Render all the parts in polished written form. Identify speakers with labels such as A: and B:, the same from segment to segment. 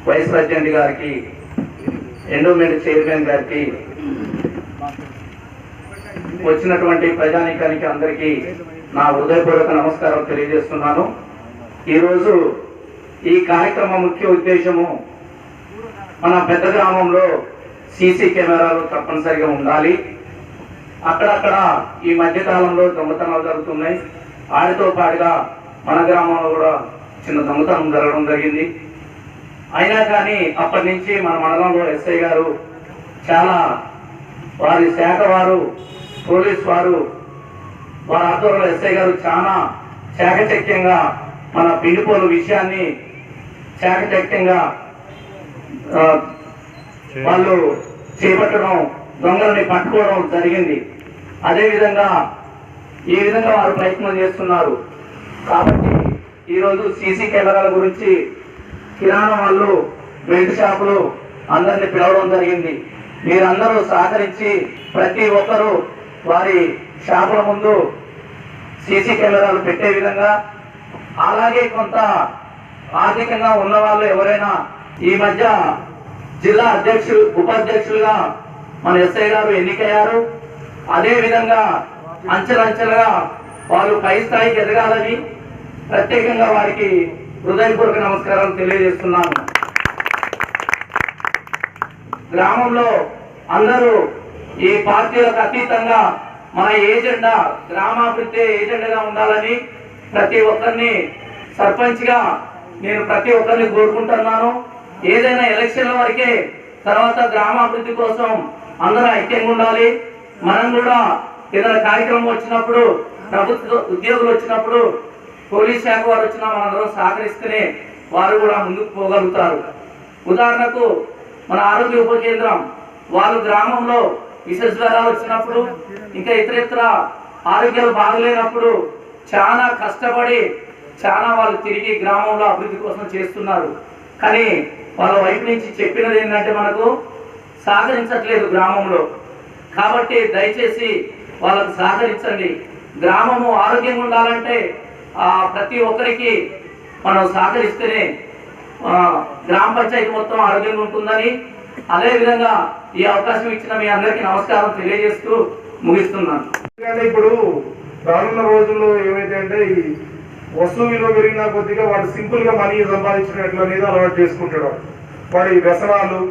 A: Vice president గారికి, endowment chairman గారికి, వచ్చినటువంటి ప్రజానీకానికి అందరికీ నా హృదయపూర్వక నమస్కారం తెలియజేస్తున్నాను. ఈరోజు ఈ కార్యక్రమం ముఖ్య ఉద్దేశము, మన పెద్ద గ్రామంలో సీసీ కెమెరాలు తప్పనిసరిగా ఉండాలి. అక్కడక్కడ ఈ మధ్యకాలంలో దొంగతనాలు జరుగుతున్నాయి. వాటితో పాటుగా మన గ్రామంలో కూడా చిన్న దొంగతనం జరగడం జరిగింది. అయినా కానీ అప్పటి నుంచి మన మండలంలో ఎస్ఐ గారు చాలా, వారి శాఖ వారు, పోలీస్ వారు, వారి ఆధ్వర్యంలో ఎస్ఐ గారు చాలా చాకచక్యంగా మన పిండిపోలు విషయాన్ని చాకచక్యంగా వాళ్ళు చేపట్టడం, దొంగలని పట్టుకోవడం జరిగింది. అదేవిధంగా ఈ విధంగా వారు ప్రయత్నం చేస్తున్నారు. కాబట్టి ఈరోజు సీసీ కెమెరాల గురించి కిరాణా వాళ్ళు, బెల్ట్ షాపులు అందరినీ పిలవడం జరిగింది. మీరందరూ సహకరించి ప్రతి ఒక్కరూ వారి షాపుల ముందు సీసీ కెమెరాలు పెట్టే విధంగా, అలాగే కొంత ఆర్థికంగా ఉన్న వాళ్ళు ఎవరైనా, ఈ మధ్య జిల్లా అధ్యక్షులు, ఉపాధ్యక్షులుగా మన ఎస్ఐ గారు ఎన్నికయ్యారు. అదేవిధంగా అంచెలంచెలుగా వాళ్ళు పై స్థాయికి ఎదగాలని ప్రత్యేకంగా వారికి హృదయపూర్వక నమస్కారాలు తెలియజేస్తున్నాను. గ్రామంలో అందరూ ఈ పార్టీలకు అతీతంగా మన ఏజెండా గ్రామాభివృద్ధి ఏజెండాగా ఉండాలని ప్రతి ఒక్కరిని సర్పంచ్గా నేను ప్రతి ఒక్కరిని కోరుకుంటున్నాను. ఏదైనా ఎలక్షన్ల వరకే, తర్వాత గ్రామాభివృద్ధి కోసం అందరూ ఐక్యంగా ఉండాలి. మనం కూడా ఏదైనా కార్యక్రమం వచ్చినప్పుడు, ప్రభుత్వ ఉద్యోగులు వచ్చినప్పుడు, పోలీస్ శాఖ వారు వచ్చినా మనందరం సహకరిస్తేనే వారు కూడా ముందుకు పోగలుగుతారు. ఉదాహరణకు మన ఆరోగ్య ఉప కేంద్రం వాళ్ళు గ్రామంలో విష జ్వరాలు వచ్చినప్పుడు, ఇంకా ఇతర ఆరోగ్యాలు బాగలేనప్పుడు చాలా కష్టపడి చాలా వాళ్ళు తిరిగి గ్రామంలో అభివృద్ధి కోసం చేస్తున్నారు. కానీ వాళ్ళ వైపు నుంచి చెప్పినది ఏంటంటే మనకు సహకరించట్లేదు గ్రామంలో. కాబట్టి దయచేసి వాళ్ళకు సహకరించండి. గ్రామము ఆరోగ్యంగా ఉండాలంటే ప్రతి ఒక్కరికి మనం సహకరిస్తేనే గ్రామ పంచాయతీ మొత్తం ఆరోగ్యంగా ఉంటుందని, అదేవిధంగా ఈ అవకాశం ఇచ్చిన మీ అందరికీ నమస్కారం తెలియజేస్తూ ముగిస్తున్నాను.
B: ఇప్పుడు రానున్న రోజుల్లో ఏమైతే అంటే ఈ వస్తువు విలువ పెరిగిన కొద్దిగా వాడు సింపుల్ గా మనీ సంపాదించినట్లు అనేది అలవాటు చేసుకుంటాడు. వాడి వ్యసనాలు,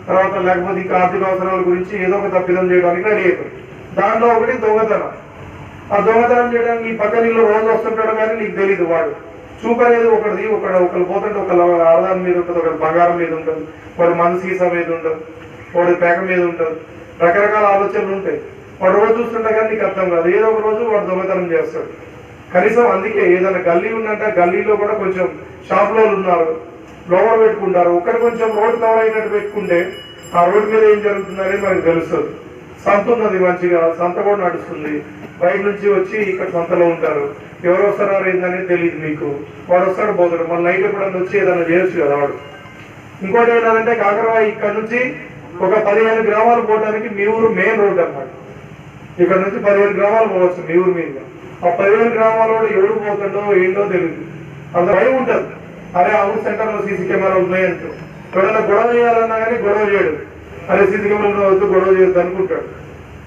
B: తర్వాత లేకపోతే ఇంకా ఆర్థిక అవసరాల గురించి ఏదో ఒక తప్పిదం చేయడానికి రెడీ అవుతాడు. దాంట్లో ఒకటి దొంగతనం. ఆ దొంగతనం చేయడానికి ఈ పక్క నీళ్ళు రోజు వస్తుంటాడు, కానీ నీకు తెలీదు. వాడు చూపు అనేది ఒకరు పోతుంటే ఒకరు ఆదాయం మీద ఉంటుంది, ఒకరు బంగారం మీద ఉంటుంది, వాడు మన సీసా మీద ఉంటుంది, వాడు పేక మీద ఉంటుంది. రకరకాల ఆలోచనలు ఉంటాయి. వాడు రోజు చూస్తుంటా కానీ నీకు అర్థం కాదు. ఏదో ఒక రోజు వాడు దొంగతనం చేస్తాడు. కనీసం అందుకే ఏదైనా గల్లీ ఉందంటే గల్లీలో కూడా కొంచెం షాప్లో ఉన్నారు, లోవర్ పెట్టుకుంటారు. ఒక్కటి కొంచెం రోడ్డు కవర్ అయినట్టు పెట్టుకుంటే ఆ రోడ్డు మీద ఏం జరుగుతుంది అనేది మనకు తెలుస్తుంది. సంత ఉన్నది, మంచిగా సంత కూడా నడుస్తుంది. బయట నుంచి వచ్చి ఇక్కడ సంతలో ఉంటారు. ఎవరు వస్తారో ఏందనేది తెలియదు మీకు. వాడు వస్తాడు, పోతాడు. మన నైట్ కూడా వచ్చి ఏదైనా చేయొచ్చు కదా వాడు. ఇంకోటి ఏంటంటే కాకరవాయి ఇక్కడ నుంచి ఒక 15 గ్రామాలు పోవడానికి మీ ఊరు మెయిన్ రోడ్ అన్నమాట. ఇక్కడ నుంచి 15 గ్రామాలు పోవచ్చు మీ ఊరు మీద. ఆ 15 గ్రామాలలో ఎవరు పోతుండో ఏంటో తెలియదు. అంత భయం ఉంటుంది. అరే ఆ ఊరు సెంటర్లో సీసీ కెమెరా ఉన్నాయంటూ ఎవరైనా గొడవ చేయాలన్నా కానీ గొడవ చేయడు. అరే సీసీ కెమెరా వద్దు, గొడవ చేయొద్దు అనుకుంటాడు.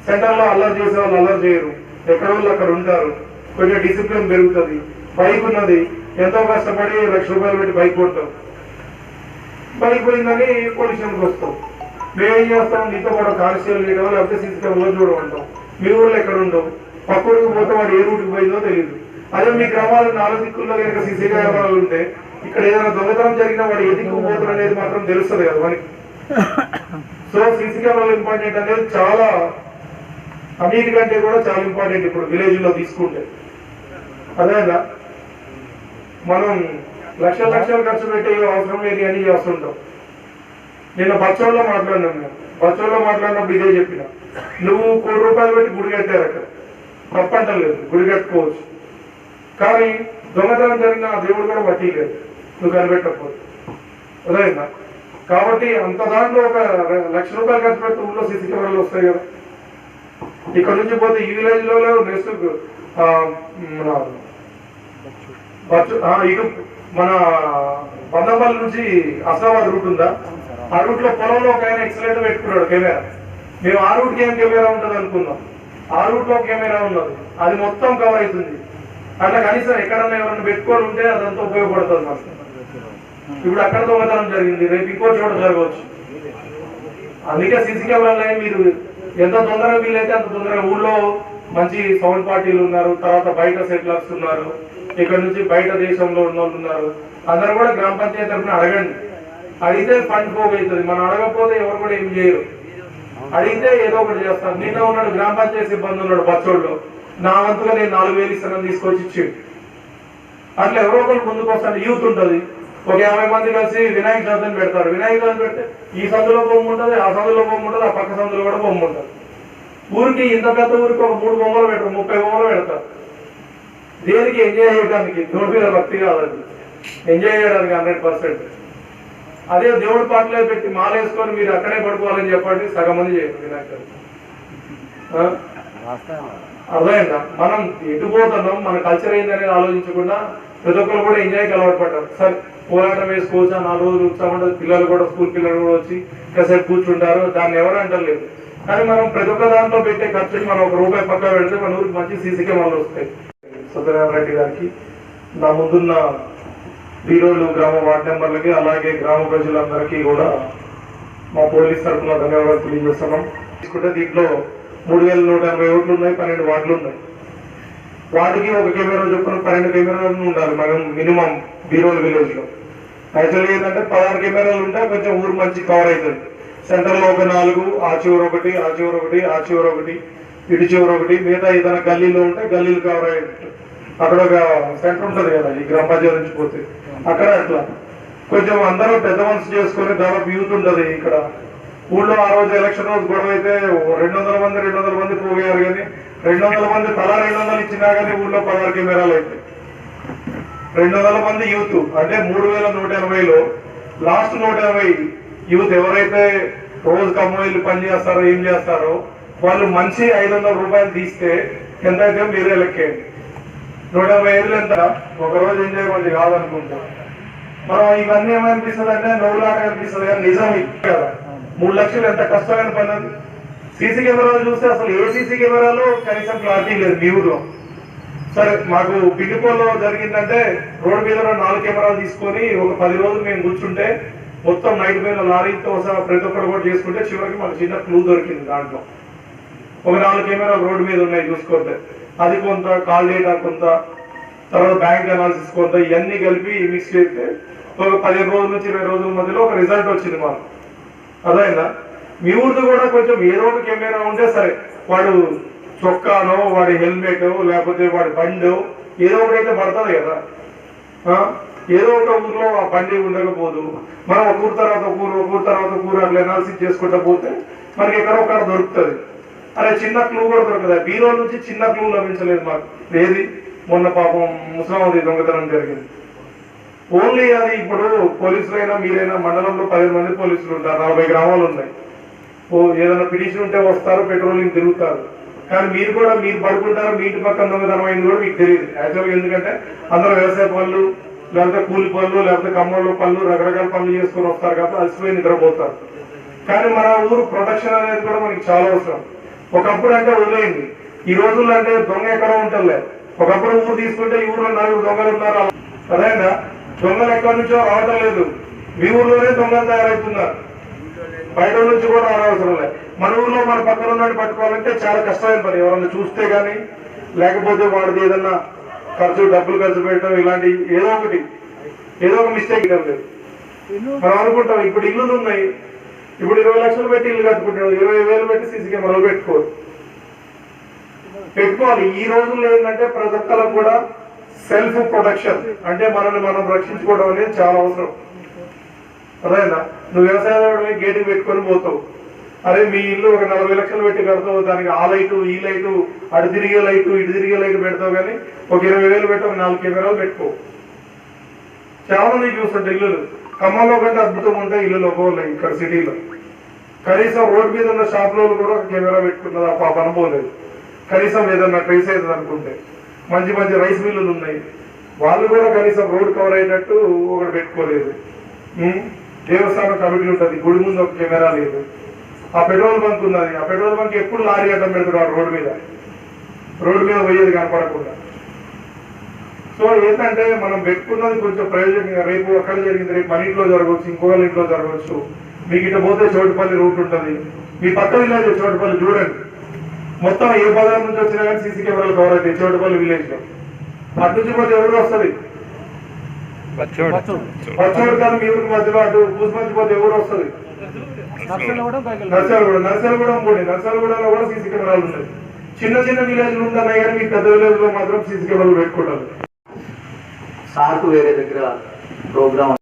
B: సెంటర్లో అల్లరి చేసే వాళ్ళు అల్లరి చేయరు, ఎక్కడ వాళ్ళు అక్కడ ఉంటారు. కొంచెం డిసిప్లిన్ పెరుగుతుంది. బైక్ ఉన్నది, ఎంతో కష్టపడి ₹1,00,000 పెట్టి బైక్ కొడతాం. బైక్ పోయిందని పొల్యూషన్కి వస్తాం. మేమేం చేస్తాం, నీతో పాటు కానిస్టేబుల్ చేయడం లేకపోతే సీసీ కెమెరాలో చూడమంటాం. మీ ఊళ్ళో ఎక్కడ ఉండవు. పక్క ఊరికి పోతే వాడు ఏ రూట్కి పోయిందో తెలియదు. అదే మీ గ్రామాలు 4 దిక్కుల్లో కనుక సీసీ కెమెరాలు ఉంటే ఇక్కడ ఏదైనా దొంగతనం జరిగినా వాడు ఏ దిక్కు పోతాడు అనేది మాత్రం తెలుస్తుంది కదా మనకి. సో సీసీ కెమెరాలు ఇంపార్టెంట్ అనేది చాలా, అన్నిటికంటే కూడా చాలా ఇంపార్టెంట్ ఇప్పుడు విలేజ్ లో తీసుకుంటే. అదేనా మనం లక్షలు ఖర్చు పెట్టే అవసరం లేదు అని చేస్తుంటాం. నిన్న బచ్చోళ్ళలో మాట్లాడినాం. మేము బచ్చోళ్ళలో మాట్లాడినప్పుడు ఇదే చెప్పిన, నువ్వు ₹1,00,00,000 పెట్టి గుడి కట్టారు అక్కడ, తప్పంటలేదు, గుడి కట్టుకోవచ్చు. కానీ దొంగతనం జరిగిన ఆ దేవుడు కూడా వడ్డీ లేదు నువ్వు కనిపెట్టకపోతే. అదేనా కాబట్టి అంత దాంట్లో ఒక ₹1,00,000 ఖర్చు పెడితే ఊళ్ళో సీసీ కెమెరాలు వస్తాయి కదా. ఇక్కడ నుంచి పోతే ఈ విలేజ్ లో నెక్స్ట్ ఇటు మన బందపల్లి నుంచి అస్లాబాద్ రూట్ ఉందా, ఆ రూట్ లో పొలంలో ఒక ఆయన ఎక్సలెంట్ పెట్టుకున్నాడు కెమెరా. మేము ఆ రూట్ కి ఏం కెమెరా ఉంటుంది అనుకున్నాం, ఆ రూట్ లో కెమెరా ఉన్నది, అది మొత్తం కవర్ అవుతుంది. అట్లా కనీసం ఎక్కడన్నా ఎవరన్నా పెట్టుకొని ఉంటే అదంతా ఉపయోగపడుతుంది మనకు. ఇప్పుడు అక్కడ దొంగతనం జరిగింది, రేపు ఇంకో చోట జరగవచ్చు. అందుకే సీసీ కెమెరాలు మీరు ఎంత తొందరగా వీలైతే అంత తొందరగా. ఊళ్ళో మంచి సౌండ్ పార్టీలు ఉన్నారు, తర్వాత బయట సెటిలర్స్ ఉన్నారు, ఇక్కడ నుంచి బయట దేశంలో ఉన్న వాళ్ళు ఉన్నారు. అందరూ కూడా గ్రామ పంచాయతీ తరఫున అడగండి, అడిగితే ఫండ్ పోగవుతుంది. మనం అడగకపోతే ఎవరు కూడా ఏం చేయరు, అడిగితే ఏదో ఒకటి చేస్తారు. నిన్న ఉన్నాడు గ్రామ పంచాయతీ సిబ్బంది ఉన్నాడు బచ్చోళ్ళు, నా వంతుగా నేను 4,000 ఇస్తానని తీసుకొచ్చి ఇచ్చిండు. అట్లా ఎవరో ఒకరు ముందుకు వస్తాడు. యూత్ ఉంటుంది, ఒక 50 మంది కలిసి వినాయక చవితిని పెడతారు. వినాయక చవితి పెడితే ఈ సందులో బొమ్మ ఉంటుంది, ఆ సందులో బొమ్మ ఉంటుంది, ఆ పక్క సందులో కూడా బొమ్మ ఉంటుంది. ఊరికి ఇంత పెద్ద ఊరికి ఒక 3 బొమ్మలు పెట్టరు, 30 బొమ్మలు పెడతారు. దేనికి? ఎంజాయ్ చేయడానికి. దేవుడి మీద భక్తి కాదండి, ఎంజాయ్ చేయడానికి 100%. అదే దేవుడి పాటలే పెట్టి మాలేసుకొని మీరు అక్కడే పడుకోవాలని చెప్పండి, సగం మంది చేయరు వినాయక చవితి. అర్థమైందా? మనం ఎటు పోతున్నాం, మన కల్చర్ ఏందనేది ఆలోచించకుండా ప్రతి ఒక్కరు కూడా ఎంజాయ్కి అలవాటు పడ్డారు. సరే పోరాటం వేసుకోవచ్చా, 4 రోజులు ఉత్సాహం ఉంటుంది, పిల్లలు కూడా స్కూల్ పిల్లలు కూడా వచ్చి కాసేపు కూర్చుంటారు, దాన్ని ఎవరు అంటలేదు. కానీ మనం ప్రతి ఒక్క దాంట్లో పెట్టే ఖర్చుకి మనం ₹1 పక్క పెడితే మన ఊరికి మంచి సీసీ కెమెరాలు వస్తాయి. సత్యనారాయణ రెడ్డి గారికి, నా ముందున్న బీరోలు గ్రామ వార్డు మెంబర్లకి, అలాగే గ్రామ ప్రజలందరికీ కూడా మా పోలీస్ తరఫున ధన్యవాదాలు తెలియజేస్తున్నాం. తీసుకుంటే దీంట్లో 3,180 ఓట్లు ఉన్నాయి, 12 వార్డులు ఉన్నాయి. వాటికి ఒక కెమెరా చొప్పున 12 కెమెరాలు ఉండాలి మనం మినిమం బీరోల్ విలేజ్ లో. యాక్చువల్గా ఏంటంటే 16 కెమెరాలు ఉంటే కొంచెం ఊరు మంచి కవర్ అవుతుంది. సెంటర్ లో ఒక 4, ఆ చివరి ఒకటి, ఆ చివరి ఒకటి, ఆ చివరి ఒకటి, ఇటు చివరి ఒకటి, మిగతా ఏదైనా గల్లీలో ఉంటే గల్లీలు కవర్ అయ్యేటట్టు. అక్కడ ఒక సెంటర్ ఉంటుంది కదా ఈ గ్రామ పంచాయతీ నుంచి పోతే, అక్కడ అట్లా కొంచెం అందరూ పెద్ద మనసు చేసుకొని దాదాపు యూత్ ఉంటుంది ఇక్కడ ఊళ్ళో. ఆ రోజు ఎలక్షన్ రోజు గొడవ అయితే 200 మంది పోయారు, కానీ 200 మంది తలా 200 ఇచ్చినా కానీ ఊళ్ళో 16 కెమెరాలు అయితాయి. 200 మంది యూత్ అంటే 3,180లో లాస్ట్ 180 యూత్ ఎవరైతే రోజుకి అమ్మాయిలు పని చేస్తారో ఏం చేస్తారో వాళ్ళు మంచి ₹500 తీస్తే ఎంత అయితే మీరే లెక్కేయండి. 185 ఎంత? ఒక రోజు ఎంజాయ్ మంది కాదనుకుంటాం మనం. ఇవన్నీ ఏమనిపిస్తుంది అంటే నవ్వులాట అనిపిస్తుంది, కానీ నిజం కదా 3 లక్షలు ఎంత కష్టమైన పని అది. సీసీ కెమెరాలు చూస్తే అసలు ఏ సీసీ కెమెరాలో కనీసం క్లారిటీ లేదు మీ ఊర్లో. సరే మాకు పిండిపోల్లో జరిగిందంటే రోడ్డు మీద 4 కెమెరాలు తీసుకొని ఒక 10 రోజులు మేము కూర్చుంటే మొత్తం నైట్ పైన లారీతో సహా ప్రతి ఒక్కరు కూడా చేసుకుంటే చివరికి మాకు చిన్న క్లూ దొరికింది. దాంట్లో ఒక 4 కెమెరాలు రోడ్డు మీద ఉన్నాయి చూసుకుంటే, అది కొంత కాల్ డేటా కొంత, తర్వాత బ్యాంక్ అనాలిసిస్ కొంత, ఇవన్నీ కలిపి మిక్స్ చేస్తే ఒక 15 రోజుల నుంచి 20 రోజుల మధ్యలో ఒక రిజల్ట్ వచ్చింది మాకు. అదైనా మీ ఊరితో కూడా కొంచెం ఏదో ఒక కెమెరా ఉంటే సరే, వాడు చొక్కానో వాడి హెల్మెట్ లేకపోతే వాడి బండో ఏదో ఒకటైతే పడుతుంది కదా. ఏదో ఒక ఊర్లో ఆ బండి ఉండకపోదు, మనం ఒక ఊరు తర్వాత ఒక ఊరు, ఒక ఊరు తర్వాత ఒక ఊరు అట్లా అనాలిసిస్ చేసుకుంటూ పోతే మనకి ఎక్కడో ఒకడ దొరుకుతుంది. అరే చిన్న క్లూ కూడా దొరకదు. బీరో నుంచి చిన్న క్లూ లభించలేదు మాకు. ఏది మొన్న పాపం ముస్లామాబాద్ దొంగతనం జరిగింది. ఓన్లీ అది ఇప్పుడు పోలీసులైనా మీరైనా మండలంలో 15 మంది పోలీసులు ఉంటారు, 40 గ్రామాలు ఉన్నాయి. ఏదైనా పిటిషన్ ఉంటే వస్తారు, పెట్రోలింగ్ తిరుగుతారు. కానీ మీరు కూడా మీరు పడుకుంటారు, మీ ఇంటి పక్కన దొంగతనం అయింది కూడా మీకు తెలియదు యాక్చువల్గా. ఎందుకంటే అందరూ వ్యవసాయ పనులు లేకపోతే కూలి పనులు లేకపోతే కమ్మల్లో పనులు రకరకాల పనులు చేసుకొని వస్తారు కాబట్టి అలసిపోయి నిద్రపోతారు. కానీ మన ఊరు ప్రొటెక్షన్ అనేది కూడా మనకి చాలా అవసరం. ఒకప్పుడు అంటే వదిలేయండి, ఈ రోజుల్లో అంటే దొంగ ఎక్కడో ఉంటలే. ఒకప్పుడు ఊరు తీసుకుంటే ఈ ఊర్లో 4 దొంగలు ఉన్నారు. అదేనా దొంగలు ఎక్కడి నుంచో రావటం లేదు, మీ ఊర్లోనే దొంగలు తయారవుతున్నారు. బయట నుంచి కూడా రానవసరం లేదు. మన ఊర్లో మన పక్కన ఉన్నట్టు పట్టుకోవాలంటే చాలా కష్టమైన పని. ఎవరన్నా చూస్తే కానీ లేకపోతే వాడిది ఏదన్నా డబ్బులు ఖర్చు పెట్టడం ఇలాంటి ఏదో ఒక మిస్టేక్ లేదు. మనం అనుకుంటాం ఇప్పుడు ఇల్లులు ఉన్నాయి, ఇప్పుడు 20 లక్షలు పెట్టి ఇల్లు కట్టుకుంటాడు, 20,000 పెట్టి సీసీ కెమెరాలు పెట్టుకోవాలి. ఈ రోజుల్లో ఏంటంటే ప్రతి ఒక్కరికి కూడా సెల్ఫ్ ప్రొటెక్షన్ అంటే మనల్ని మనం రక్షించుకోవడం అనేది చాలా అవసరం. అదేనా నువ్వు వ్యవసాయ గేటుకి పెట్టుకొని పోతావు, అరే మీ ఇల్లు ఒక 40 లక్షలు పెట్టి కడతావు, దానికి ఆ లైటు ఈ లైటు అటు తిరిగే లైటు ఇటు తిరిగే లైటు పెడతావు. కానీ ఒక 20,000 పెట్టి ఒక 4 కెమెరాలు పెట్టుకో. చాలా మంది చూస్తుంటే ఇల్లులు ఖమ్మంలో కంటే అద్భుతంగా ఉంటాయి ఇల్లులు ఒక్కోళ్ళు ఇక్కడ సిటీలో. కనీసం రోడ్డు మీద ఉన్న షాప్లో కూడా ఒక కెమెరా పెట్టుకున్నది ఆ పాప అనుకోలేదు. కనీసం ఏదన్నా ట్రేస్ అవుతుంది అనుకుంటే. మంచి మంచి రైస్ మిల్లులు ఉన్నాయి, వాళ్ళు కూడా కనీసం రోడ్ కవర్ అయ్యేటట్టు ఒకటి పెట్టుకోలేదు. దేవస్థానం కమిటీ ఉంటుంది, గుడి ముందు ఒక కెమెరా లేదు. ఆ పెట్రోల్ బంక్ ఉన్నది, ఆ పెట్రోల్ బంక్ ఎప్పుడు లారీ అడ్డం పెడుతున్నాడు రోడ్డు మీద పోయేది కనపడకుండా. సో ఏంటంటే మనం పెట్టుకున్నది కొంచెం ప్రయోజనంగా, రేపు అక్కడ జరిగింది రేపు మన ఇంట్లో జరగవచ్చు, ఇంకోళ్ళ ఇంట్లో జరగవచ్చు. మీకు ఇట్లా పోతే చోటుపల్లి రూట్ ఉంటుంది, మీ పక్క విలేజ్ చోటుపల్లి చూడండి, మొత్తం ఏ పదార్థం నుంచి వచ్చినా కానీ సీసీ కెమెరాలు కవర్ అవుతాయి చోటుపల్లి విలేజ్ లో. అటు నుంచి పోతే ఎవరు వస్తుంది, పచ్చోడు కాదు మీ ఊరికి మధ్యలో, అటు పూసి పోతే ఎవరు వస్తుంది, నర్సలగూడెం పోయి, నర్సలగూడెంలో కూడా సీసీ కెమెరాలు ఉన్నాయి. చిన్న చిన్న విలేజ్లు ఉంటున్నాయి కానీ మీ పెద్ద విలేజ్ లో మాత్రం సీసీ కెమెరాలు పెట్టుకుంటారు.
A: సార్కు వేరే దగ్గర ప్రోగ్రామ్